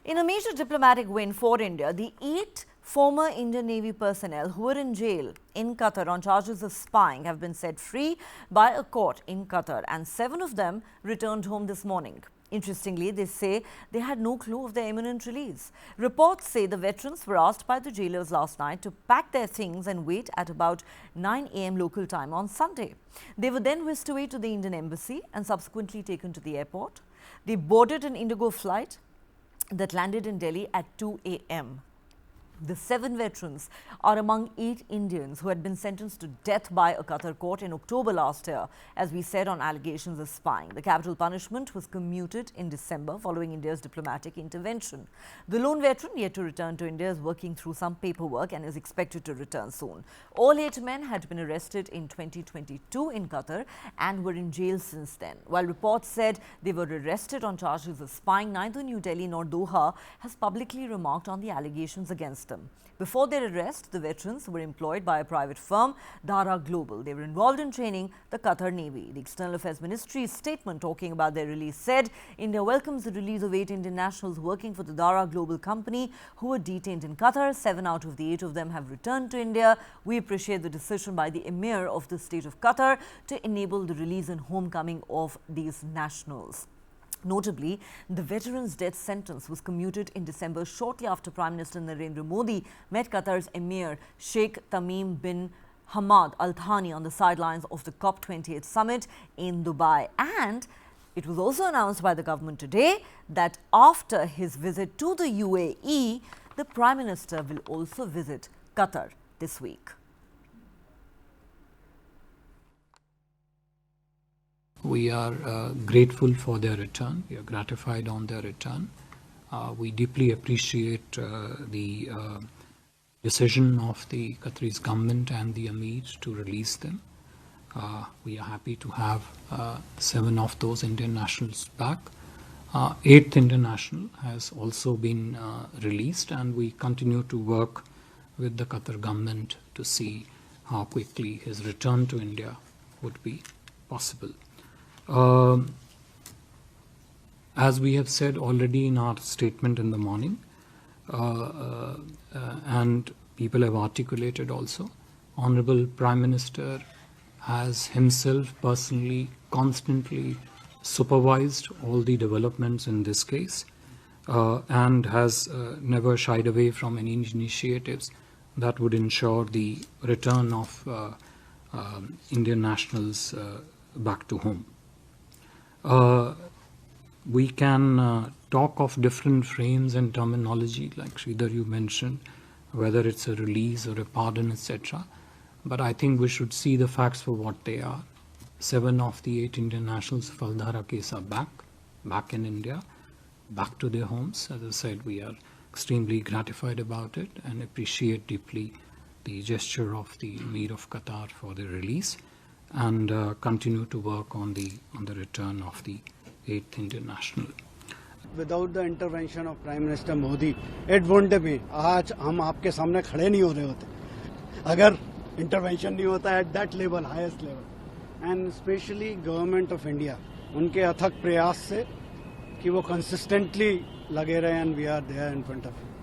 In a major diplomatic win for India, the 8 former Indian Navy personnel who were in jail in Qatar on charges of spying have been set free by a court in Qatar, and 7 of them returned home this morning. Interestingly, they say they had no clue of their imminent release. Reports say the veterans were asked by the jailers last night to pack their things and wait at about 9 a.m. local time on Sunday. They were then whisked away to the Indian embassy and subsequently taken to the airport. They boarded an Indigo flight that landed in Delhi at 2 a.m. The 7 veterans are among 8 Indians who had been sentenced to death by a Qatar court in October last year, as we said, on allegations of spying. The capital punishment was commuted in December following India's diplomatic intervention. The lone veteran, yet to return to India, is working through some paperwork and is expected to return soon. All 8 men had been arrested in 2022 in Qatar and were in jail since then. While reports said they were arrested on charges of spying, neither New Delhi nor Doha has publicly remarked on the allegations against them. Before their arrest, the veterans were employed by a private firm, Dara Global. They were involved in training the Qatar Navy. The External Affairs Ministry's statement talking about their release said India welcomes the release of 8 Indian nationals working for the Dara Global company who were detained in Qatar. 7 out of the 8 of them have returned to India. We appreciate the decision by the Emir of the state of Qatar to enable the release and homecoming of these nationals. Notably, the veteran's death sentence was commuted in December shortly after Prime Minister Narendra Modi met Qatar's Emir Sheikh Tamim bin Hamad Al Thani on the sidelines of the COP28 summit in Dubai. And it was also announced by the government today that after his visit to the UAE, the Prime Minister will also visit Qatar this week. We are grateful for their return. We are gratified on their return. We deeply appreciate the decision of the Qatari government and the Emir to release them. We are happy to have 7 of those Indian nationals back. 8th Indian national has also been released, and we continue to work with the Qatar government to see how quickly his return to India would be possible. As we have said already in our statement in the morning, and people have articulated also, Honorable Prime Minister has himself personally, constantly supervised all the developments in this case, and has never shied away from any initiatives that would ensure the return of Indian nationals back to home. We can talk of different frames and terminology, like Sridhar you mentioned, whether it's a release or a pardon, etc. But I think we should see the facts for what they are. 7 of the 8 Indian nationals of Al Dara case are back in India, back to their homes. As I said, we are extremely gratified about it and appreciate deeply the gesture of the Emir of Qatar for their release, and continue to work on the return of the 8th Indian national. Without the intervention of Prime Minister Modi, it wouldn't be. आज हम आपके सामने खड़े नहीं हो रहे होते अगर intervention नहीं होता at that level, highest level. And especially Government of India, उनके अथक प्रयास से कि वो consistently लगे रहे, and we are there in front of you.